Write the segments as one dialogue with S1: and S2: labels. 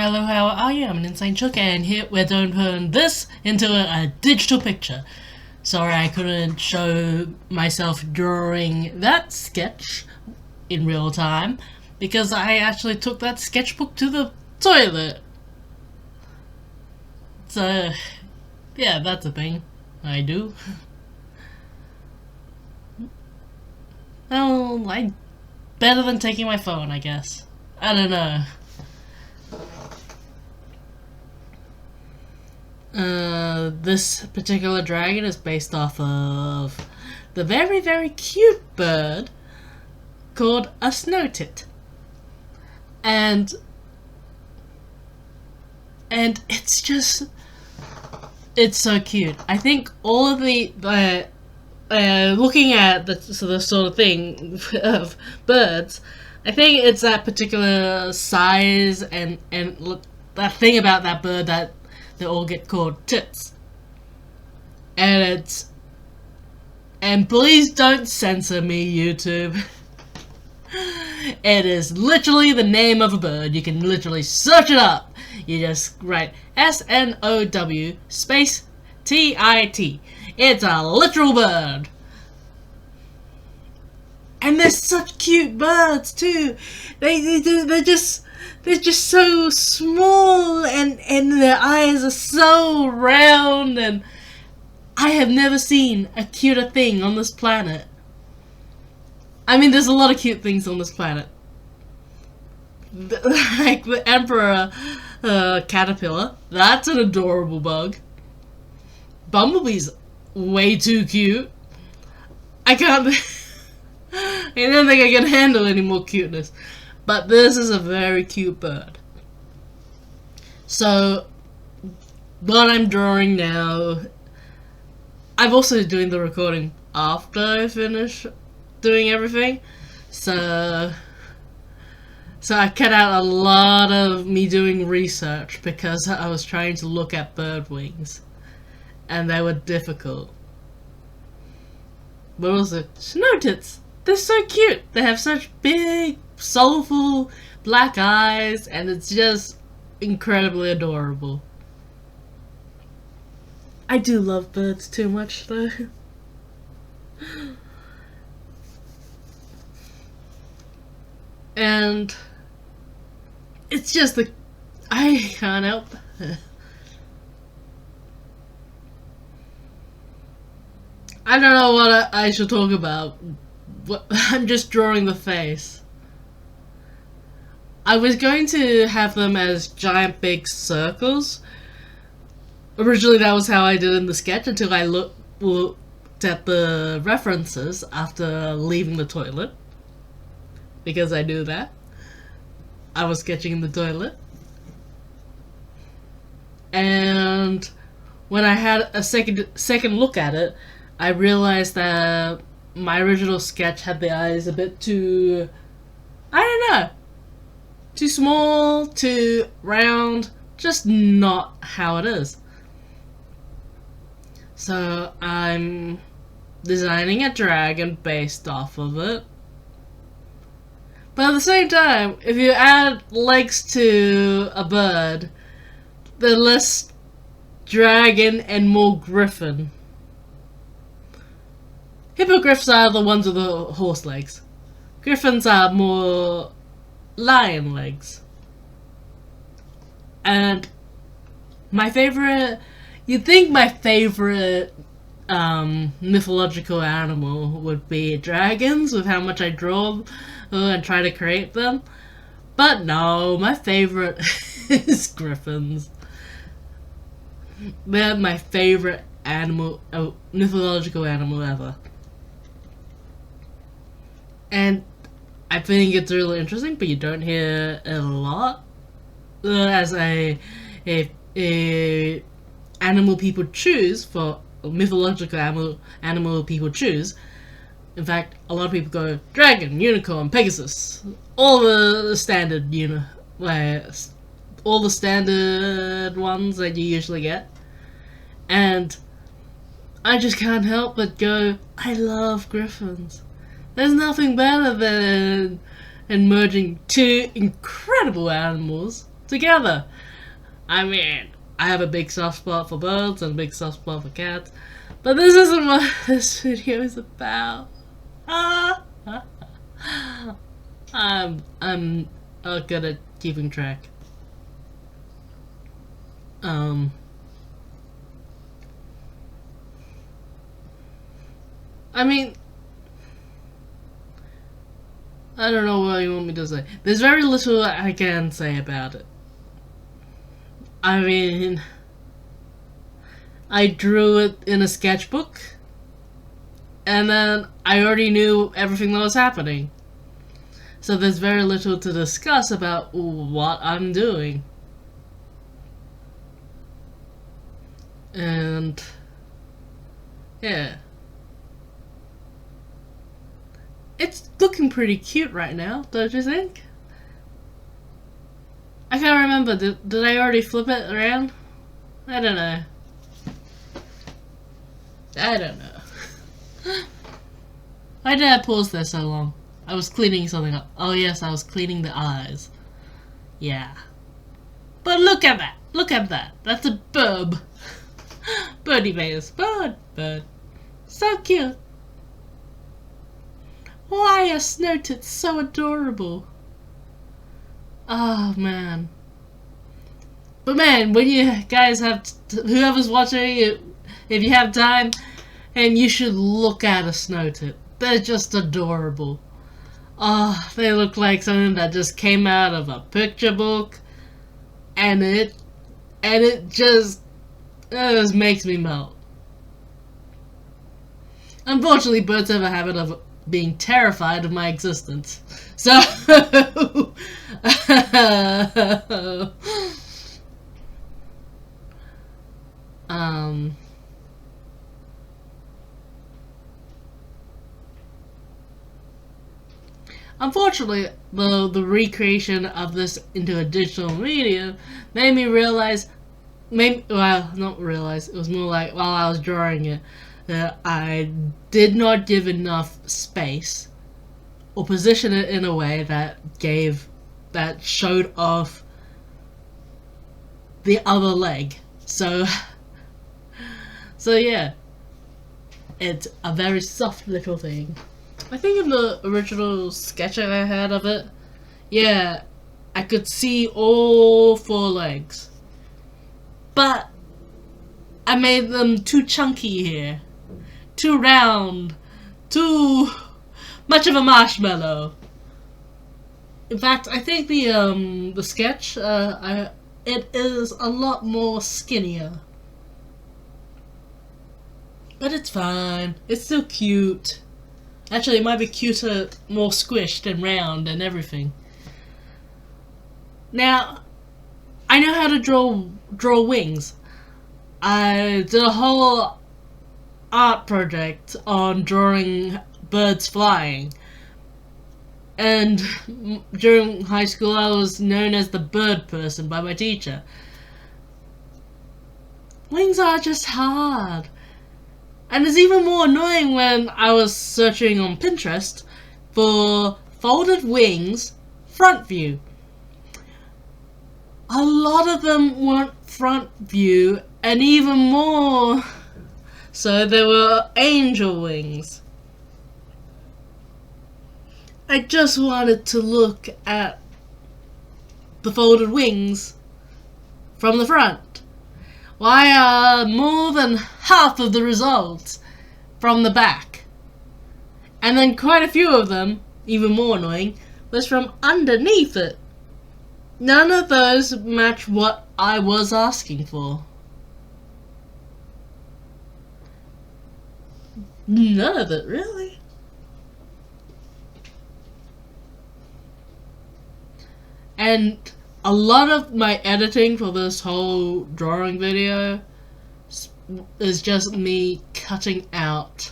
S1: Hello, how are you? I'm an Insane Chook, and here we're going to turn this into a digital picture. Sorry I couldn't show myself drawing that sketch in real time, because I actually took that sketchbook to the toilet. So, yeah, that's a thing I do. Well, better than taking my phone, I guess. I don't know. This particular dragon is based off of the very, very cute bird called a snow tit. And it's just, it's so cute. I think all of the looking at the sort of thing of birds, I think it's that particular size and that thing about that bird that they all get called tits. And please don't censor me, YouTube. It is literally the name of a bird. You can literally search it up. You just write SNOW space TIT. It's a literal bird. And they're such cute birds too. They're just so small, and their eyes are so round, and I have never seen a cuter thing on this planet. I mean, there's a lot of cute things on this planet. Like the Emperor caterpillar. That's an adorable bug. Bumblebee's way too cute. I don't think I can handle any more cuteness. But this is a very cute bird. So, what I'm drawing now, I'm also doing the recording after I finish doing everything. So I cut out a lot of me doing research because I was trying to look at bird wings. And they were difficult. But also, snow tits. They're so cute. They have such big, soulful black eyes, and it's just incredibly adorable. I do love birds too much, though. And it's just I can't help. I don't know what I should talk about. I'm just drawing the face. I was going to have them as giant big circles. Originally that was how I did in the sketch until I looked at the references after leaving the toilet. Because I knew that. I was sketching in the toilet. And when I had a second look at it, I realized that my original sketch had the eyes a bit too, I don't know, too small, too round, just not how it is. So I'm designing a dragon based off of it. But at the same time, if you add legs to a bird, they're less dragon and more griffin. Hippogriffs are the ones with the horse legs. Griffins are more lion legs. And my favorite, you'd think my favorite mythological animal would be dragons, with how much I draw and try to create them. But no, my favorite is griffins. They're my favorite animal, mythological animal ever. And I think it's really interesting, but you don't hear it a lot as a animal people choose for mythological animal people choose. In fact, a lot of people go dragon, unicorn, Pegasus, all the standard all the standard ones that you usually get. And I just can't help but go, I love griffins. There's nothing better than merging two incredible animals together. I mean, I have a big soft spot for birds and a big soft spot for cats, but this isn't what this video is about. I'm good at keeping track. I mean, I don't know what you want me to say. There's very little I can say about it. I mean, I drew it in a sketchbook, and then I already knew everything that was happening. So there's very little to discuss about what I'm doing. And yeah. It's looking pretty cute right now, don't you think? I can't remember, did I already flip it around? I don't know. Why did I pause there so long? I was cleaning something up. Oh yes, I was cleaning the eyes. Yeah. But look at that! Look at that! That's a bird. Birdie face. Bird. So cute. Why a snowtit's so adorable. Oh man. But man, when you guys have, whoever's watching it, if you have time, and you should look at a snowtit. They're just adorable. Oh, they look like something that just came out of a picture book, and it just makes me melt. Unfortunately, birds have a habit of being terrified of my existence. So unfortunately, the recreation of this into a digital medium made me realize, not realize, it was more like while I was drawing it, that I did not give enough space or position it in a way that showed off the other leg. So yeah, it's a very soft little thing. I think in the original sketch I had of it, yeah, I could see all 4 legs, but I made them too chunky here, too round, too much of a marshmallow. In fact, I think the sketch, it is a lot more skinnier. But it's fine. It's still cute. Actually, it might be cuter, more squished and round and everything. Now, I know how to draw wings. I did a whole art project on drawing birds flying. And during high school, I was known as the bird person by my teacher. Wings are just hard. And it's even more annoying when I was searching on Pinterest for folded wings front view. A lot of them weren't front view, and even more so they were angel wings. I just wanted to look at the folded wings from the front. Why are more than half of the results from the back? And then quite a few of them, even more annoying, was from underneath it. None of those match what I was asking for. None of it, really. And a lot of my editing for this whole drawing video is just me cutting out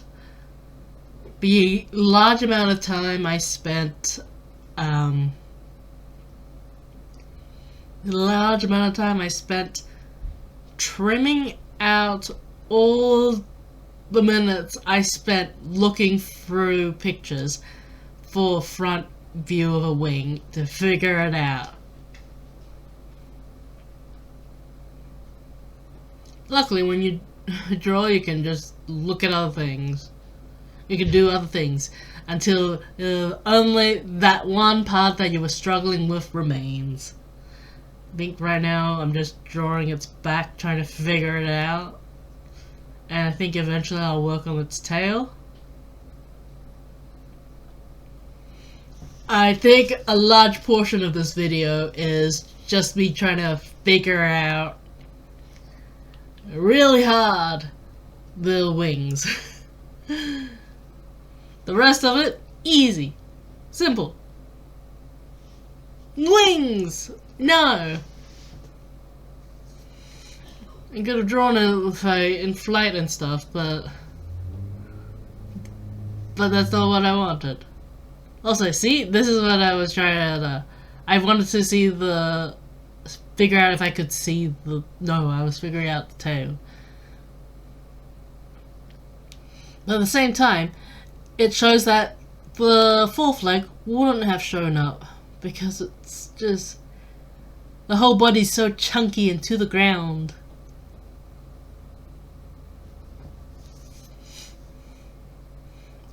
S1: the large amount of time I spent trimming out all the minutes I spent looking through pictures for front view of a wing to figure it out. Luckily, when you draw, you can just look at other things. You can do other things until only that one part that you were struggling with remains. I think right now I'm just drawing its back, trying to figure it out. And I think eventually I'll work on its tail. I think a large portion of this video is just me trying to figure out really hard the wings. The rest of it, easy. Simple. Wings! No! I could have drawn it in flight and stuff, but that's not what I wanted. Also, see, this is what I was trying to. I wanted to see figure out if I could see the. No, I was figuring out the tail. But at the same time, it shows that the fourth leg wouldn't have shown up because it's just the whole body's so chunky and to the ground.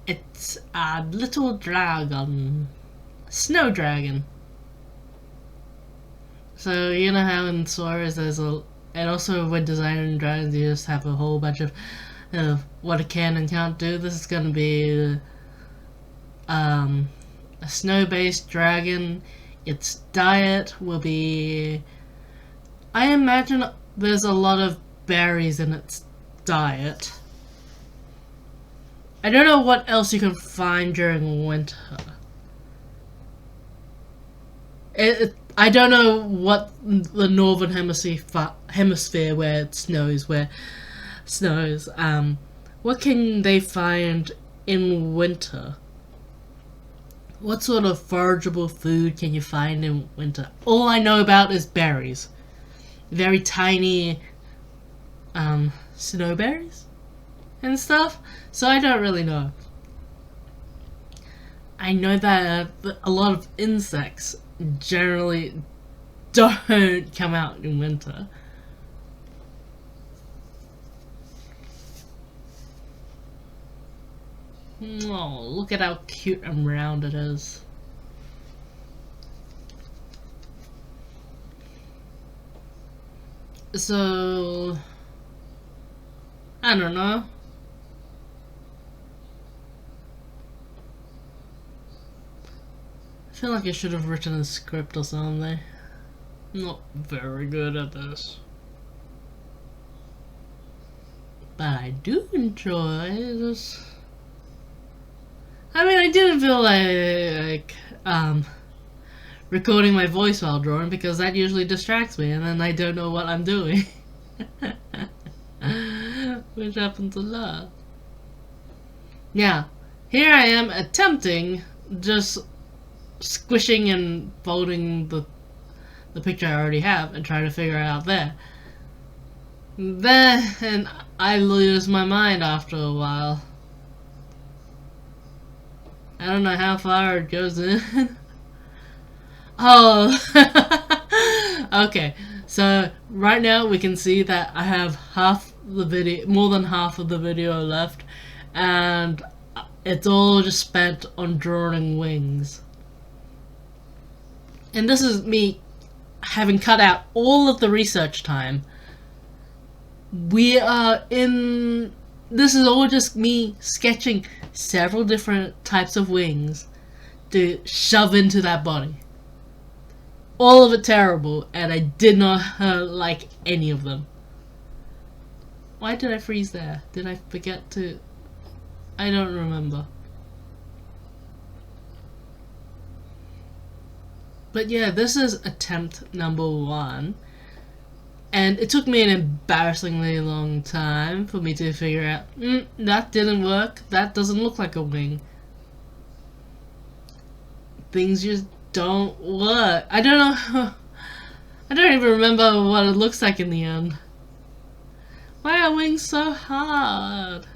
S1: It's a little dragon. Snow dragon. So, you know how in stories there's and also when designing dragons you just have a whole bunch of what it can and can't do. This is gonna be a snow-based dragon. Its diet will be... I imagine there's a lot of berries in its diet. I don't know what else you can find during winter. I don't know what the northern hemisphere where it snows, what can they find in winter? What sort of forageable food can you find in winter? All I know about is berries. Very tiny snowberries and stuff, so I don't really know. I know that a lot of insects generally don't come out in winter. Oh, look at how cute and round it is. So, I don't know. I feel like I should have written a script or something. I'm not very good at this. But I do enjoy this. I mean, I didn't feel like recording my voice while drawing because that usually distracts me and then I don't know what I'm doing. Which happens a lot. Yeah, here I am attempting just squishing and folding the picture I already have and trying to figure it out there. Then I lose my mind after a while. I don't know how far it goes in. Oh, okay. So right now we can see that I have half the video, more than half of the video left, and it's all just spent on drawing wings. And this is me having cut out all of the research time. This is all just me sketching several different types of wings to shove into that body. All of it terrible, and I did not like any of them. Why did I freeze there? Did I forget to... I don't remember. But yeah, this is attempt number 1. And it took me an embarrassingly long time for me to figure out, that didn't work. That doesn't look like a wing. Things just don't work. I don't know. I don't even remember what it looks like in the end. Why are wings so hard?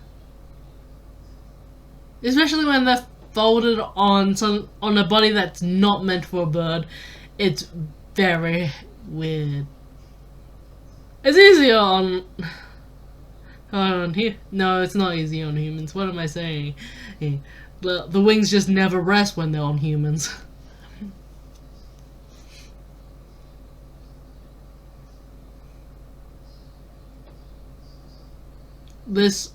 S1: Especially when they're folded on a body that's not meant for a bird. It's very weird. It's easier on On here? No, it's not easy on humans. What am I saying? The wings just never rest when they're on humans. This,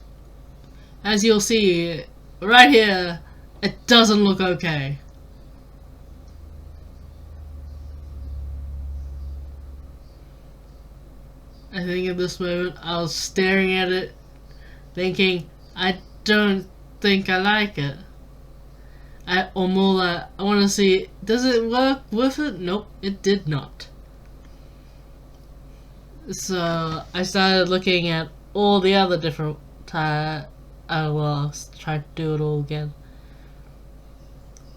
S1: as you'll see right here, it doesn't look okay. I think in this moment I was staring at it thinking, I don't think I like it. Or more like, I want to see, does it work with it? Nope, it did not. So I started looking at all the other different I'll try to do it all again.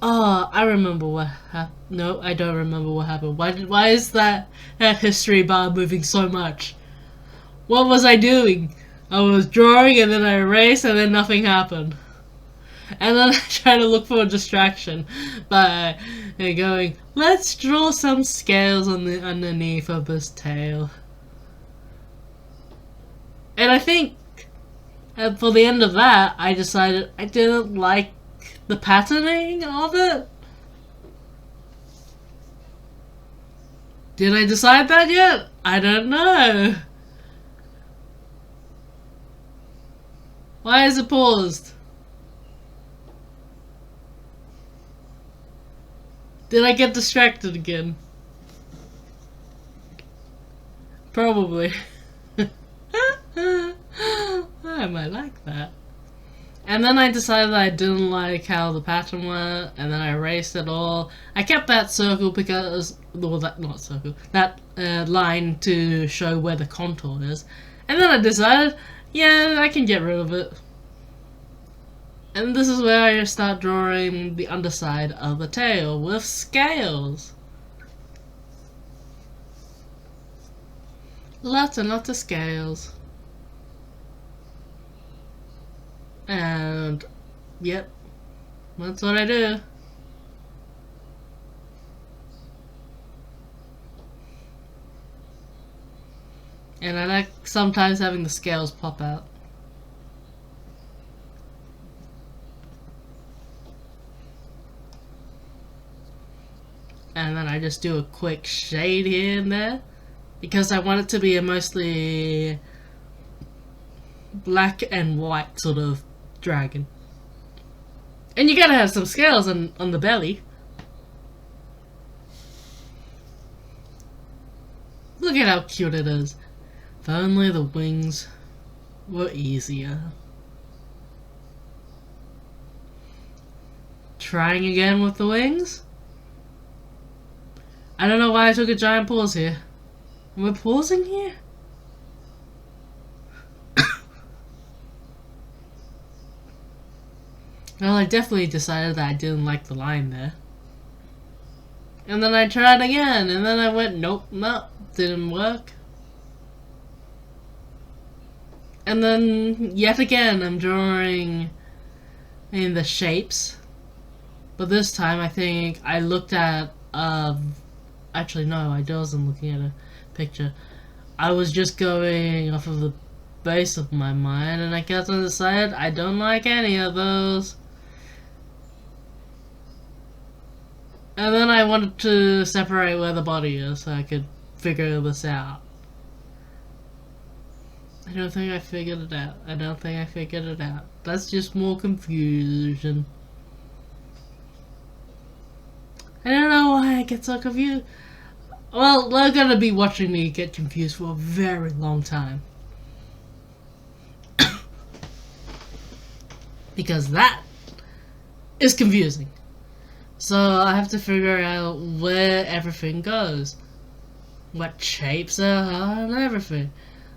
S1: Oh, I remember what happened. No, I don't remember what happened. Why is that history bar moving so much? What was I doing? I was drawing and then I erased and then nothing happened. And then I tried to look for a distraction by going, let's draw some scales on the underneath of this tail. And I think for the end of that, I decided I didn't like the patterning of it. Did I decide that yet? I don't know. Why is it paused? Did I get distracted again? Probably. I might like that. And then I decided I didn't like how the pattern went, and then I erased it all. I kept that circle because, well, that not circle, that line to show where the contour is. And then I decided, yeah, I can get rid of it. And this is where I start drawing the underside of the tail with scales. Lots and lots of scales. And, yep, that's what I do. And I like sometimes having the scales pop out. And then I just do a quick shade here and there, because I want it to be a mostly black and white sort of dragon. And you gotta have some scales on the belly. Look at how cute it is. If only the wings were easier. Trying again with the wings. I don't know why I took a giant pause here. Am I pausing here? Well, I definitely decided that I didn't like the line there. And then I tried again, and then I went, nope, didn't work. And then, yet again, I'm drawing in the shapes. But this time, I think I looked at, actually no, I wasn't looking at a picture. I was just going off of the base of my mind, and I guess I decided I don't like any of those. And then I wanted to separate where the body is so I could figure this out. I don't think I figured it out. I don't think I figured it out. That's just more confusion. I don't know why I get so confused. Well, they're gonna be watching me get confused for a very long time. Because that is confusing. So I have to figure out where everything goes. What shapes there are and everything.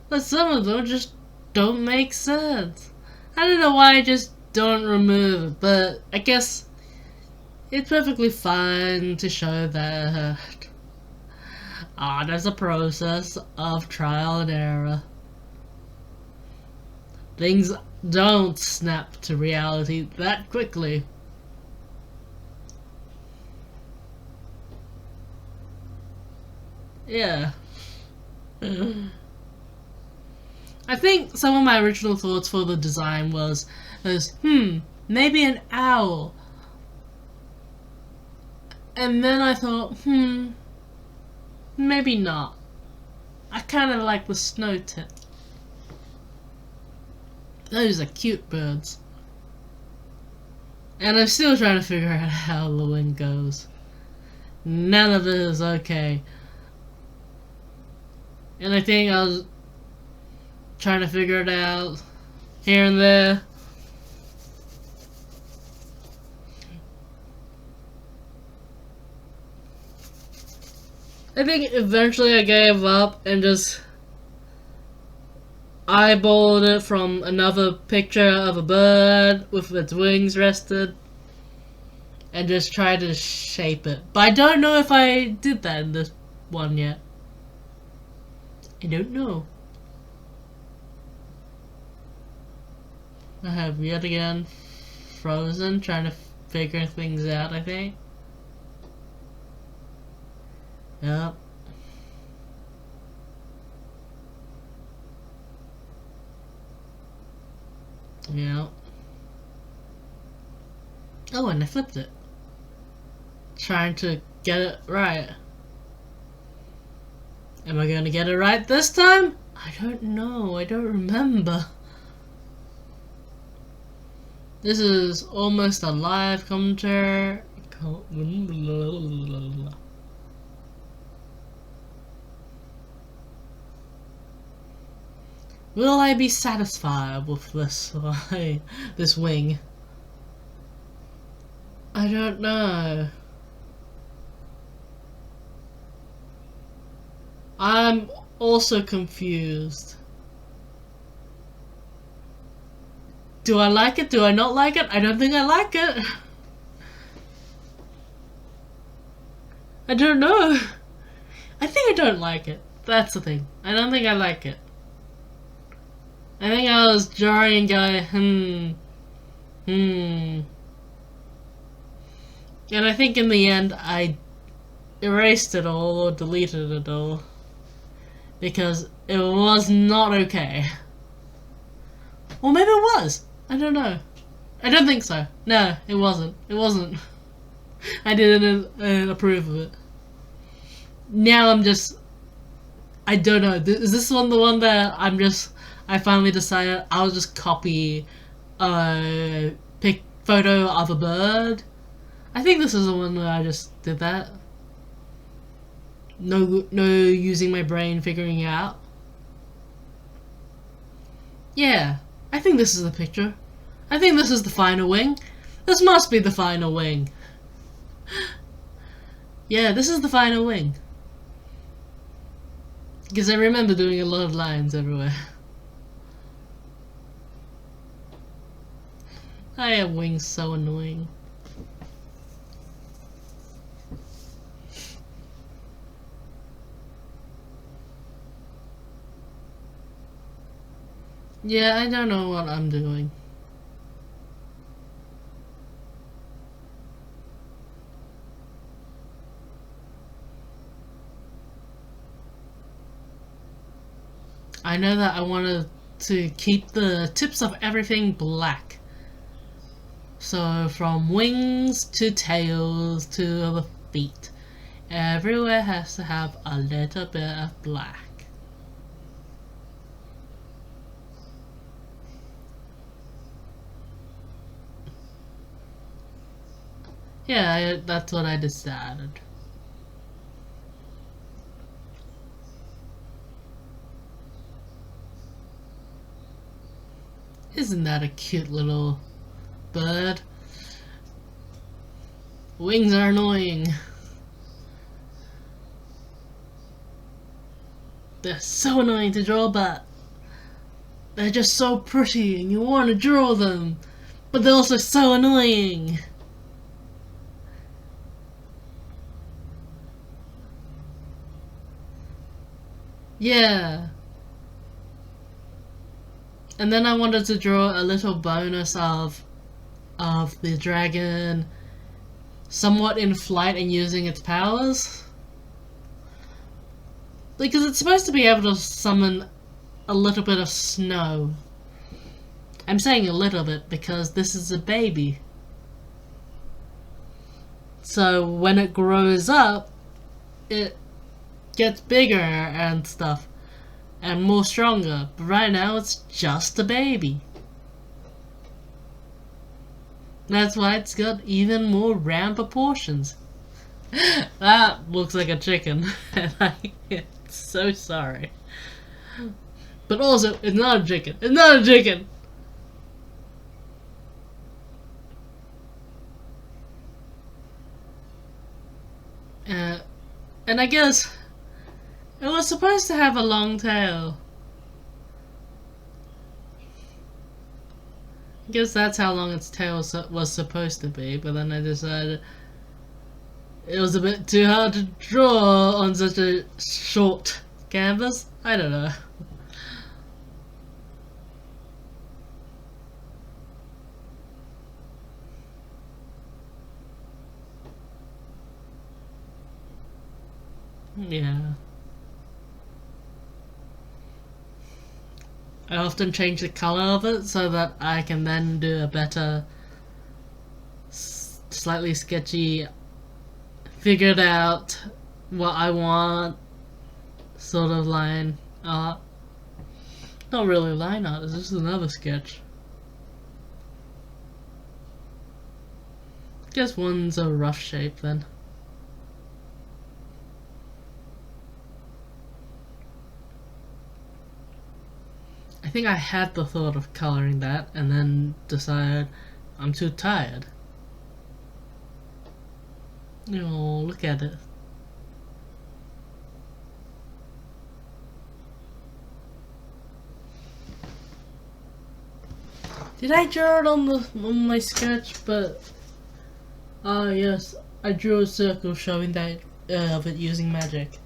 S1: But some of them just don't make sense. I don't know why I just don't remove it, but I guess it's perfectly fine to show that there's a process of trial and error. Things don't snap to reality that quickly. Yeah. I think some of my original thoughts for the design was maybe an owl. And then I thought, maybe not. I kind of like the snow tip. Those are cute birds. And I'm still trying to figure out how the wing goes. None of it is okay. And I think I was trying to figure it out here and there. I think eventually I gave up and just eyeballed it from another picture of a bird with its wings rested and just tried to shape it. But I don't know if I did that in this one yet. I don't know. I have yet again frozen, trying to figure things out, I think. Yep. Yeah. Oh, and I flipped it. Trying to get it right. Am I gonna get it right this time? I don't know. I don't remember. This is almost a live commentary. Will I be satisfied with this this wing? I don't know. I'm also confused. Do I like it? Do I not like it? I don't think I like it. I don't know. I think I don't like it. That's the thing. I don't think I like it. I think I was drawing and going, And I think in the end I erased it all or deleted it all. Because it was not okay. Or maybe it was. I don't know. I don't think so. No, it wasn't. It wasn't. I didn't approve of it. Now I'm just... I don't know. Is this one the one that I finally decided I'll just copy a photo of a bird? I think this is the one where I just did that. No using my brain figuring it out. Yeah, I think this is the picture. I think this is the final wing. This must be the final wing. Yeah, this is the final wing. Because I remember doing a lot of lines everywhere. I have wings so annoying. Yeah, I don't know what I'm doing. I know that I wanted to keep the tips of everything black. So from wings to tails to the feet, everywhere has to have a little bit of black. Yeah, that's what I decided. Isn't that a cute little bird? Wings are annoying. They're so annoying to draw, but they're just so pretty and you want to draw them. But they're also so annoying. Yeah. And then I wanted to draw a little bonus of the dragon somewhat in flight and using its powers. Because it's supposed to be able to summon a little bit of snow. I'm saying a little bit because this is a baby. So when it grows up, it gets bigger and stuff. And more stronger. But right now it's just a baby. That's why it's got even more round proportions. That looks like a chicken. And I'm so sorry. But also, it's not a chicken. It's not a chicken! And I guess it was supposed to have a long tail. I guess that's how long its tail was supposed to be, but then I decided it was a bit too hard to draw on such a short canvas. I don't know. Yeah. I often change the color of it so that I can then do a better, slightly sketchy, figured out what I want sort of line art. Not really line art, it's just another sketch. Guess one's a rough shape then. I think I had the thought of coloring that and then decided I'm too tired. Oh, look at it. Did I draw it on my sketch? But yes, I drew a circle showing that of it using magic.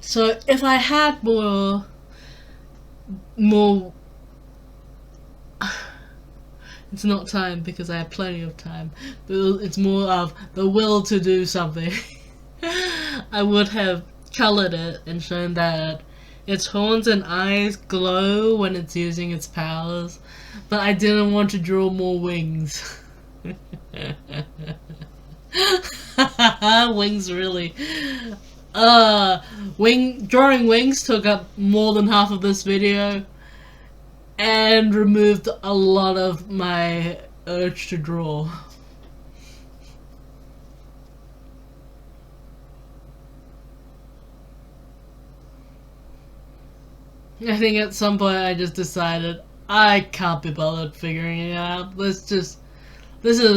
S1: So if I had more it's not time because I have plenty of time, but it's more of the will to do something. I would have colored it and shown that its horns and eyes glow when it's using its powers, but I didn't want to draw more wings. Wings really. Drawing wings took up more than half of this video and removed a lot of my urge to draw. I think at some point I just decided I can't be bothered figuring it out. This is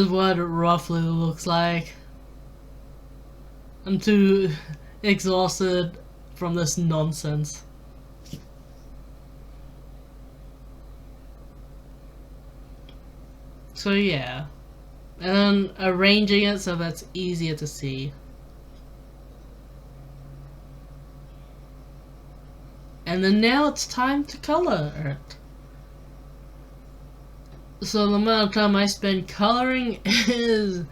S1: what it roughly looks like. I'm too exhausted from this nonsense. So yeah, and then arranging it so that's easier to see. And then now it's time to color it. So the amount of time I spend coloring is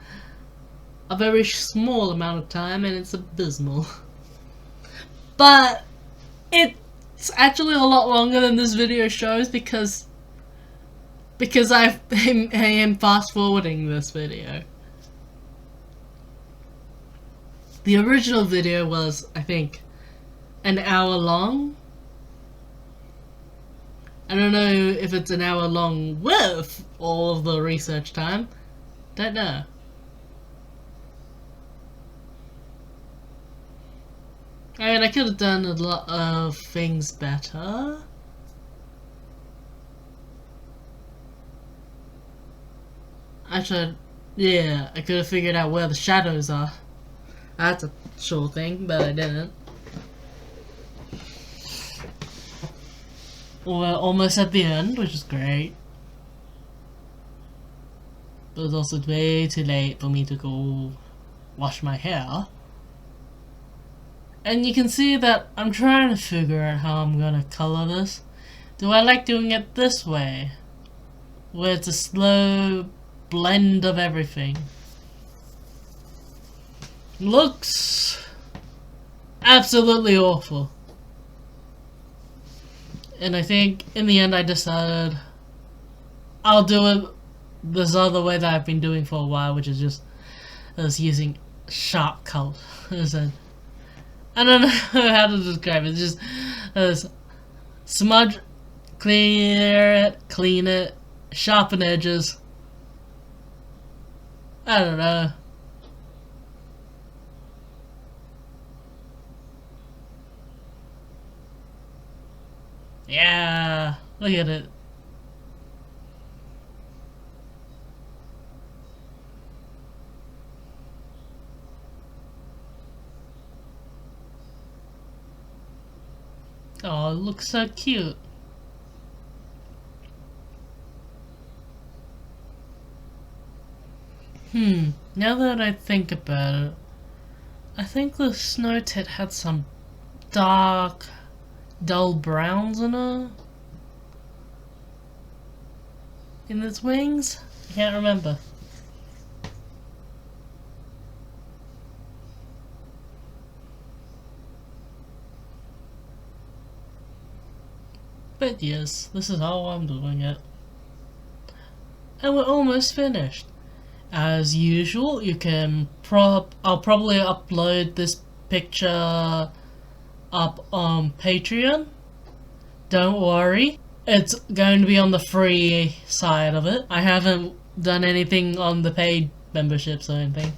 S1: a very small amount of time, and it's abysmal. But it's actually a lot longer than this video shows because I am fast forwarding this video. The original video was, I think, an hour long. I don't know if it's an hour long with all of the research time. Don't know. I mean, I could have done a lot of things better. Actually, yeah, I could have figured out where the shadows are. That's a sure thing, but I didn't. We're almost at the end, which is great. But it's also way too late for me to go wash my hair. And you can see that I'm trying to figure out how I'm gonna color this. Do I like doing it this way? Where it's a slow blend of everything. Looks absolutely awful. And I think in the end I decided I'll do it this other way that I've been doing for a while, which is just using sharp colors. I don't know how to describe it. It's just smudge, clean it, sharpen edges. I don't know. Yeah, look at it. Oh, it looks so cute. Now that I think about it, I think the snow tit had some dark, dull browns in its wings. I can't remember. But yes, this is how I'm doing it. And we're almost finished. As usual, you can I'll probably upload this picture up on Patreon. Don't worry, it's going to be on the free side of it. I haven't done anything on the paid memberships or anything.